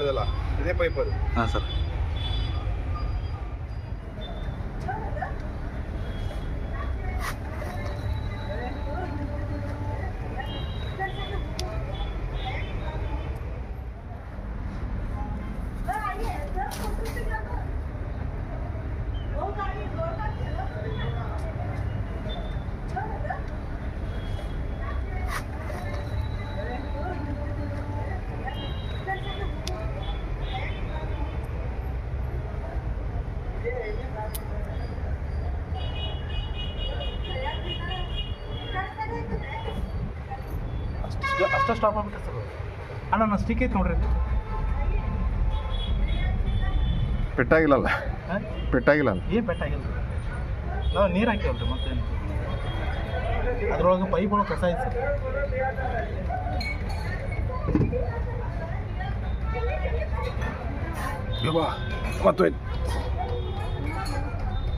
ಹೇಳ್ದಲ್ಲ ಇದೇ ಪೈಪ್ ಅದು. ಹಾಂ ಸರ್. ಅಷ್ಟು ಸ್ಟಾಪ್ ಆಗ್ಬಿಟ್ಟೆ ಸರ್. ಅಣ್ಣ ನಾನು ಸ್ಟಿಕ್ ಐತೆ ನೋಡ್ರಿ. ಪೆಟ್ಟಾಗಿಲ್ಲಲ್ಲ? ಪೆಟ್ಟಾಗಿಲ್ಲ. ಏನು ಪೆಟ್ಟಾಗಿಲ್ಲ. ನಾವು ನೀರು ಹಾಕಿವಲ್ರಿ ಮತ್ತೇನು. ಅದ್ರೊಳಗೆ ಪೈಪ್ಗಳು ಕಸ ಐತೆ ಸರ್.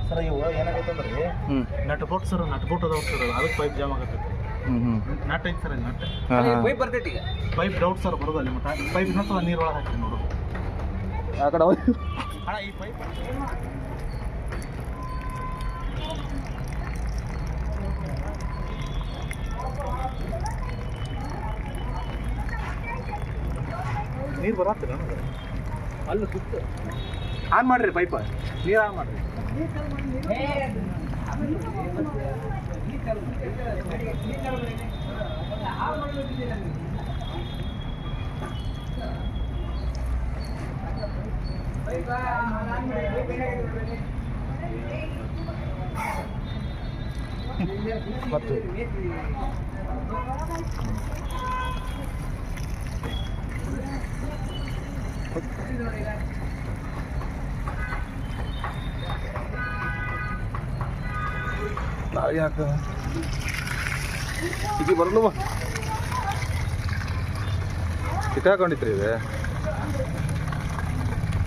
ಸರ್ ಇವು ಏನಾಗೈತೆ ಅಂದ್ರೆ nut boat sir, nut boat ಅದಾವ ಸರ್, ಅದಕ್ಕೆ ಪೈಪ್ ಜಾಮ್ ಆಗತ್ತೆ. ನಟ್ ಐತೆ ಸರ್, ನಟ್ ಪೈಪ್ ಬರ್ತೈತಿ. ಈಗ ಪೈಪ್ ಡೌಟ್ ಸರ್ ಬರೋದು ಅಲ್ಲಿ ಮಟ್ಟ. ಪೈಪ್ ಇನ್ನೊಂದ್ಸಲ ನೀರೊಳಗೆ ಹಾಕಿ ನೋಡು. ಆ ಕಡೆ ಅಣ್ಣ ಈ ಪೈಪ್ ನೀರು ಬರತ್ತಿಲ್ಲ ಅಲ್ಲಿ ಸುತ್ತ ಆನ್ ಮಾಡ್ರಿ ಪೈಪ್. ನೀರು ಆನ್ ಮಾಡ್ರಿ. ಮತ್ತು ಯಾಕೆ ಇದು ಬರಲ್ವ? ಸಿಕ್ಕಾಕೊಂಡಿತ್ತು ಇದೆ,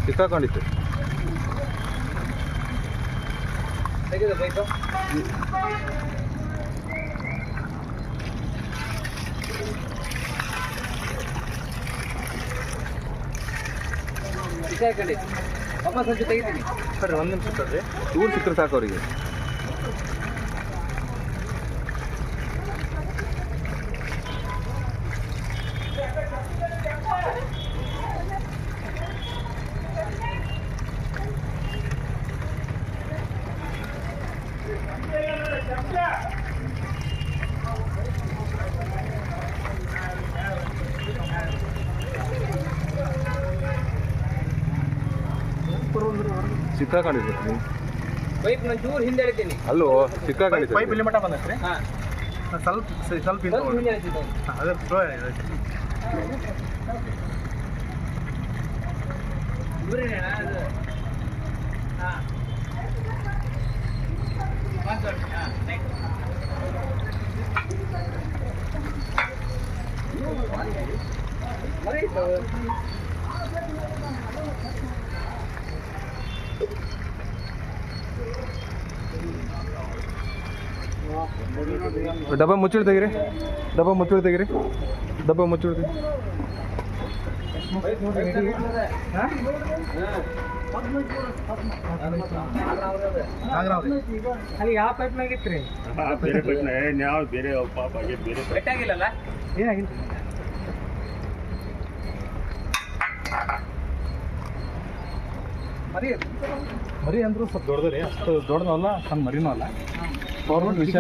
ಸಿಕ್ಕಾಕೊಂಡಿತ್ತು. ತೆಗೆದ ಪೈಪು ಸಿಕ್ಕಾಕೊಂಡಿತ್ತು. ವಾಪಸ್ ಒಂಚೂರು ತೆಗಿತೀನಿ ಸರಿ, ಒಂದು ನಿಮಿಷ ಸರಿ. ಇವ್ರು ಸಿಕ್ಕರೆ ಸಾಕು ಅವರಿಗೆ. ಸಿಕ್ಕಾಕೊಂಡಿರ್ಬೇಕು. ಪೈಪ್ ನಾನು ಚೂರು ಹಿಂದೆ ಎಳಿತೀನಿ. ಅಲ್ಲೋ ಸಿಕ್ಕಾಕೊಂಡಿತ್ತು. ಪೈಪ್ ಇಲ್ಲಿ ಮಟ್ಟ ಬಂದೈತೆ ರೀ. ಹಾಂ, ಸ್ವಲ್ಪ ಹಿಂದೆ ಎಳಿತಿದ್ದು. ಅದೇ ಫ್ಲೋ ಇವ್ರೇನ ಅದು? ಹಾಂ, ಡಬ್ಬ ಮುಚ್ಚಿಡ್ ತೆಗಿರಿ, ಡಬ್ಬ ಮುಚ್ಚಿಡ್ ತೆಗಿರಿ, ಡಬ್ಬ ಮುಚ್ಚಿಡ್ ತೆಗಿ. ಅಲ್ಲಿ ಯಾವ ಪೈಪ್ನಾಗ ಇತ್ತು ರೀ? ಬೇರೆ ಪೈಪ್ನ ಯಾವ ಬೇರೆ ಪಾಪ ಬೇರೆ ಬೆಟ್ಟಾಗಿಲ್ಲಲ್ಲ? ಏನಾಗಿಲ್ಲ ಮರಿ ಅಂದ್ರೂ ಸ್ವಲ್ಪ ದೊಡ್ಡದು ರೀ. ಅಷ್ಟು ದೊಡ್ಡದಲ್ಲ, ಸಣ್ಣ ಮರಿನೂ ಅಲ್ಲ. ಗೌರ್ಮೆಂಟ್ ವಿಷಯ